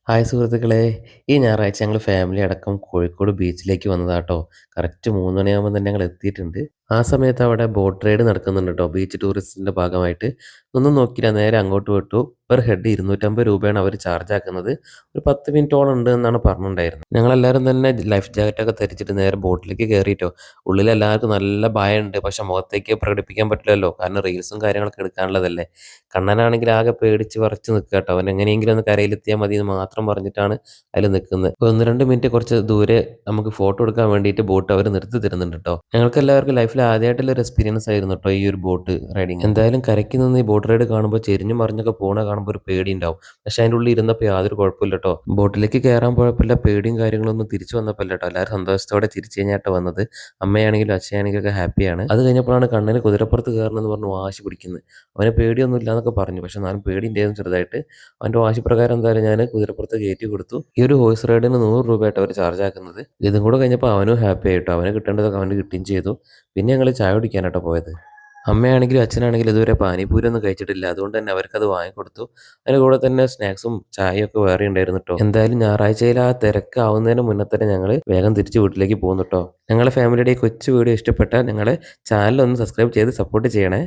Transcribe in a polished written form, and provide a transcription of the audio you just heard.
Hi സുഹൃത്തുക്കളെ! ഈ ഞായറാഴ്ച ഞങ്ങൾ ഫാമിലി അടക്കം കോഴിക്കോട് ബീച്ചിലേക്ക് വന്നതാട്ടോ. കറക്റ്റ് 3 മണിയാകുമ്പോൾ തന്നെ ഞങ്ങൾ എത്തിയിട്ടുണ്ട്. ആ സമയത്ത് അവിടെ ബോട്ട് റൈഡ് നടക്കുന്നുണ്ട് ട്ടോ. ബീച്ച് ടൂറിസത്തിൻ്റെ ഭാഗമായിട്ട്. ഒന്നും നോക്കിയില്ല നേരെ അങ്ങോട്ട് വിട്ടു. പെർ ഹെഡ് രൂപ 250 അവർ ചാർജ് ആക്കുന്നത്. ഒരു 10 മിനിറ്റോളം ഉണ്ട് എന്നാണ് പറഞ്ഞിട്ടുണ്ടായിരുന്നത്. ഞങ്ങളെല്ലാവരും തന്നെ ലൈഫ് ജാക്കറ്റൊക്കെ ധരിച്ചിട്ട് നേരെ ബോട്ടിലേക്ക് കയറിയിട്ടോ. ഉള്ളിൽ എല്ലാവർക്കും നല്ല ഭയമുണ്ട്. പക്ഷെ മുഖത്തേക്ക് പ്രകടിപ്പിക്കാൻ പറ്റില്ലല്ലോ. കാരണം റീൽസും കാര്യങ്ങളൊക്കെ എടുക്കാനുള്ളതല്ലേ. കണ്ണനാണെങ്കിൽ ആകെ പേടിച്ച് വിറച്ച് നിൽക്കുക കേട്ടോ. അവൻ എങ്ങനെയെങ്കിലും ഒന്ന് കരയിലെത്തിയാൽ മതി എന്ന് മാത്രം പറഞ്ഞിട്ടാണ് അതിൽ നിൽക്കുന്നത്. ഇപ്പോൾ 1, 2 മിനിറ്റ് കുറച്ച് ദൂരെ നമുക്ക് ഫോട്ടോ എടുക്കാൻ വേണ്ടിയിട്ട് ബോട്ട് അവർ നിർത്തി തരുന്നുണ്ട് കേട്ടോ. ഞങ്ങൾക്ക് എല്ലാവർക്കും ലൈഫിൽ ആദ്യമായിട്ടുള്ള ഒരു എക്സ്പീരിയൻസ് ആയിരുന്നു കേട്ടോ ഈ ഒരു ബോട്ട് റൈഡിങ്. എന്തായാലും കരയ്ക്ക് നിന്ന് ഈ ബോട്ട് റൈഡ് കാണുമ്പോൾ ചെരിഞ്ഞു മറിഞ്ഞൊക്കെ പോണ കാണുമ്പോൾ ഒരു പേടി ഉണ്ടാവും. പക്ഷെ അതിൻ്റെ ഉള്ളിൽ ഇരുന്നപ്പോൾ യാതൊരു കുഴപ്പമില്ല കേട്ടോ. ബോട്ടിലേക്ക് കയറാൻ പോയപ്പോൾ പേടിയും കാര്യങ്ങളൊന്നും തിരിച്ചു വന്നപ്പോൾ കേട്ടോ. എല്ലാവരും സന്തോഷത്തോടെ തിരിച്ചു കഴിഞ്ഞാട്ടോ വന്നത്. അമ്മയാണെങ്കിലും അച്ഛയാണെങ്കിലും ഒക്കെ ഹാപ്പിയാണ്. അത് കഴിഞ്ഞപ്പോഴാണ് കണ്ണന് കുതിരപ്പുറത്ത് കയറണമെന്ന് പറഞ്ഞ് വാശി പിടിക്കുന്നത്. അവന് പേടിയൊന്നും ഇല്ലാന്നൊക്കെ പറഞ്ഞു. പക്ഷെ എന്നാലും പേടിയുണ്ടായിരുന്നു ചെറുതായിട്ട്. അവൻ്റെ വാശിപ്രകാരം എന്തായാലും ഞാൻ കുതിരപ്പുറത്ത് കയറ്റി കൊടുത്തു. ഈ ഒരു ഹോഴ്സ് റൈഡിന് 100 രൂപയായിട്ട് അവർ ചാർജ് ആക്കുന്നത്. ഇതും കൂടെ കഴിഞ്ഞപ്പോൾ അവനും ഹാപ്പി ആയിട്ടോ. അവന് കിട്ടേണ്ടതൊക്കെ അവന് കിട്ടുകയും ചെയ്തു. പിന്നെ ഞങ്ങൾ ചായ കുടിക്കാനാട്ടോ പോയത്. അമ്മയാണെങ്കിലും അച്ഛനാണെങ്കിലും ഇതുവരെ പാനിപൂരി ഒന്നും കഴിച്ചിട്ടില്ല. അതുകൊണ്ട് തന്നെ അവർക്കത് വാങ്ങിക്കൊടുത്തു. അതിൻ്റെ കൂടെ തന്നെ സ്നാക്സും ചായയൊക്കെ വേറെ ഉണ്ടായിരുന്നു കേട്ടോ. എന്തായാലും ഞായറാഴ്ചയിൽ ആ തിരക്കാവുന്നതിന് മുന്നേ തന്നെ ഞങ്ങൾ വേഗം തിരിച്ച് വീട്ടിലേക്ക് പോകുന്നു കേട്ടോ. ഞങ്ങളുടെ ഫാമിലിയുടെ ഈ കൊച്ചു വീഡിയോ ഇഷ്ടപ്പെട്ടാൽ ഞങ്ങളെ ചാനൽ ഒന്ന് സബ്സ്ക്രൈബ് ചെയ്ത് സപ്പോർട്ട് ചെയ്യണേ.